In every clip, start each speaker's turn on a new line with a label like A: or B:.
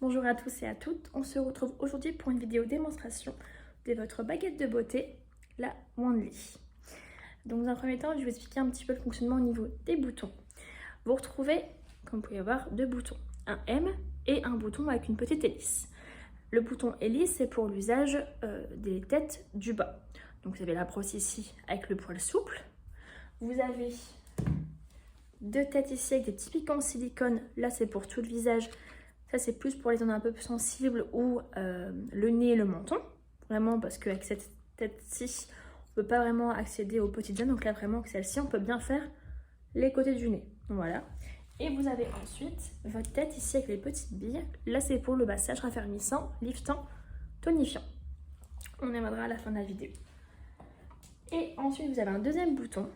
A: Bonjour à tous et à toutes, on se retrouve aujourd'hui pour une vidéo démonstration de votre baguette de beauté, la Wandelee. Donc dans un premier temps, je vais vous expliquer un petit peu le fonctionnement au niveau des boutons. Vous retrouvez, comme vous pouvez voir, deux boutons, un M et un bouton avec une petite hélice. Le bouton hélice, c'est pour l'usage des têtes du bas. Donc vous avez la brosse ici avec le poil souple. Vous avez deux têtes ici avec des petits piquants en silicone. Là, c'est pour tout le visage. Ça, c'est plus pour les zones un peu plus sensibles ou le nez et le menton. Vraiment, parce qu'avec cette tête-ci, on ne peut pas vraiment accéder aux petites zones. Donc là, vraiment, avec celle-ci, on peut bien faire les côtés du nez. Voilà. Et vous avez ensuite votre tête ici avec les petites billes. Là, c'est pour le massage raffermissant, liftant, tonifiant. On y reviendra à la fin de la vidéo. Et ensuite, vous avez un deuxième bouton,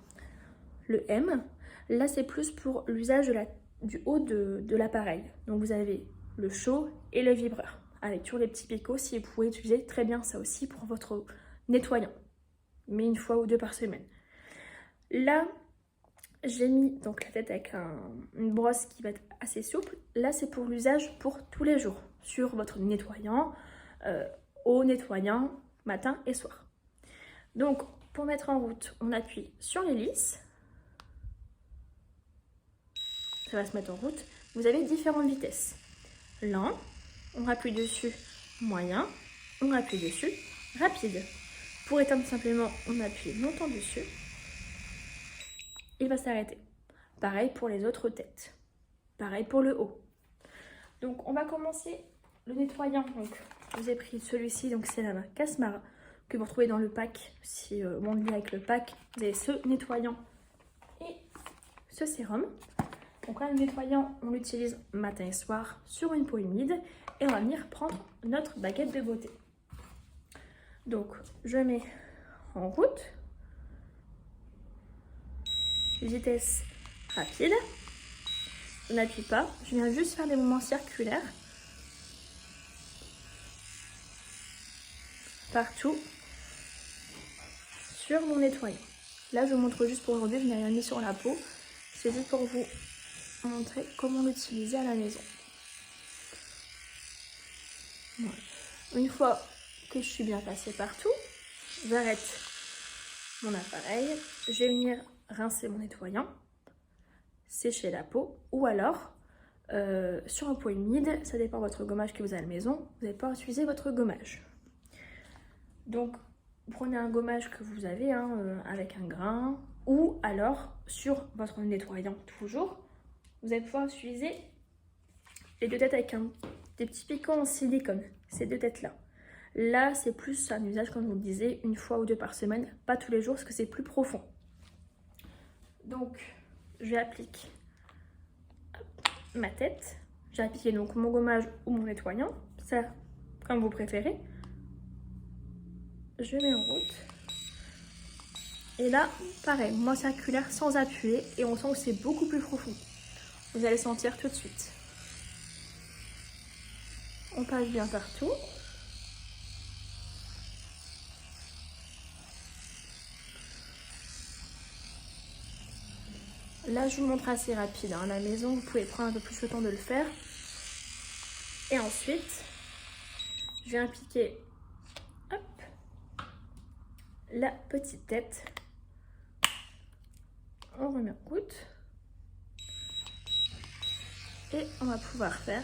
A: le M. Là, c'est plus pour l'usage du haut de l'appareil. Donc, vous avez le chaud et le vibreur, avec toujours les petits picots, si vous pouvez utiliser très bien ça aussi pour votre nettoyant, mais une fois ou deux par semaine. Là, j'ai mis donc la tête avec une brosse qui va être assez souple. Là, c'est pour l'usage pour tous les jours, sur votre nettoyant, eau nettoyant, matin et soir. Donc, pour mettre en route, on appuie sur l'hélice. Ça va se mettre en route. Vous avez différentes vitesses. Lent, on appuie dessus, moyen, on appuie dessus, rapide. Pour éteindre simplement, on appuie longtemps dessus. Il va s'arrêter. Pareil pour les autres têtes. Pareil pour le haut. Donc on va commencer le nettoyant. Donc je vous ai pris celui-ci, donc c'est la marque Casmara que vous retrouvez dans le pack. Si on le lit avec le pack, vous avez ce nettoyant et ce sérum. Donc là, le nettoyant, on l'utilise matin et soir sur une peau humide et on va venir prendre notre baguette de beauté. Donc, je mets en route, vitesse rapide, je n'appuie pas, je viens juste faire des mouvements circulaires partout sur mon nettoyant. Là, je vous montre juste pour aujourd'hui, je n'ai rien mis sur la peau, c'est juste pour vous montrer comment l'utiliser à la maison. Voilà. Une fois que je suis bien passée partout, j'arrête mon appareil, je vais venir rincer mon nettoyant, sécher la peau, ou alors sur un pot humide, ça dépend de votre gommage que vous avez à la maison, vous n'allez pas utiliser votre gommage. Donc prenez un gommage que vous avez avec un grain, ou alors sur votre nettoyant toujours. Vous allez pouvoir utiliser les deux têtes avec des petits piquants en silicone, ces deux têtes-là. Là, c'est plus un usage, comme je vous le disais, une fois ou deux par semaine, pas tous les jours, parce que c'est plus profond. Donc, je applique ma tête. J'ai appliqué donc mon gommage ou mon nettoyant, ça, comme vous préférez. Je mets en route. Et là, pareil, mouvement circulaire sans appuyer, et on sent que c'est beaucoup plus profond. Vous allez sentir tout de suite. On passe bien partout. Là, je vous montre assez rapide. À la maison, vous pouvez prendre un peu plus le temps de le faire. Et ensuite, je vais appliquer la petite tête. On remet en route. Et on va pouvoir faire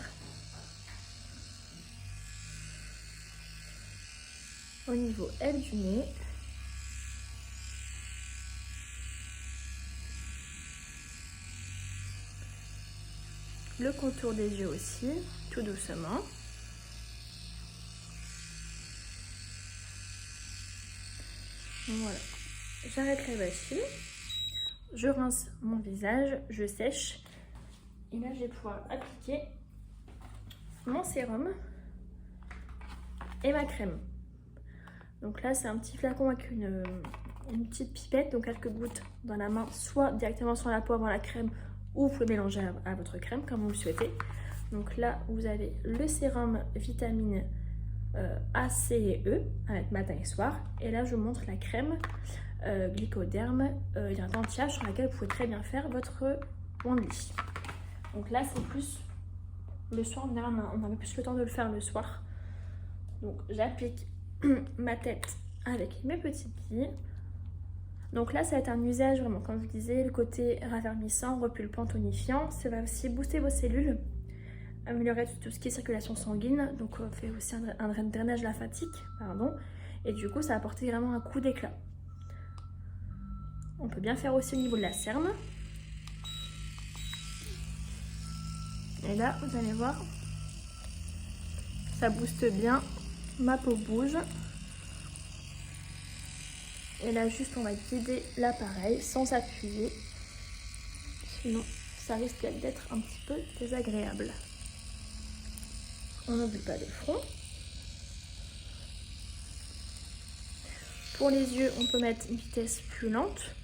A: au niveau aile du nez. Le contour des yeux aussi, tout doucement. Voilà. J'arrête la machine. Je rince mon visage, je sèche. Et là, je vais pouvoir appliquer mon sérum et ma crème. Donc là, c'est un petit flacon avec une petite pipette, donc quelques gouttes dans la main, soit directement sur la peau avant la crème, ou vous pouvez mélanger à votre crème comme vous le souhaitez. Donc là, vous avez le sérum vitamine A, C et E avec matin et soir. Et là, je vous montre la crème Glycoderme anti-âge sur laquelle vous pouvez très bien faire votre Wandelee. Donc là, c'est plus Le soir, en général, on avait plus le temps de le faire le soir. Donc j'applique ma tête avec mes petites billes. Donc là, ça va être un usage vraiment, comme je vous disais, le côté raffermissant, repulpant, tonifiant. Ça va aussi booster vos cellules, améliorer tout ce qui est circulation sanguine. Donc on fait aussi un drainage lymphatique, pardon. Et du coup, ça va apporter vraiment un coup d'éclat. On peut bien faire aussi au niveau de la cerne. Et là, vous allez voir, ça booste bien, ma peau bouge. Et là, juste, on va guider l'appareil sans appuyer. Sinon, ça risque d'être un petit peu désagréable. On n'oublie pas le front. Pour les yeux, on peut mettre une vitesse plus lente.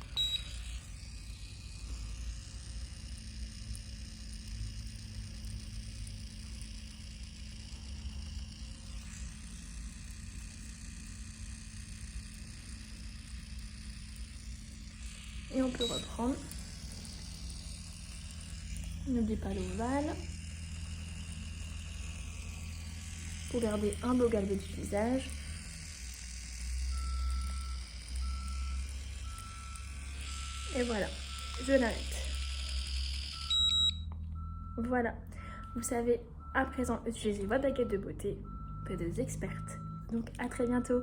A: Et on peut reprendre. N'oublie pas l'ovale. Pour garder un beau galbé du visage. Et voilà, je l'arrête. Voilà, vous savez à présent utiliser votre baguette de beauté, P2 experte. Donc à très bientôt.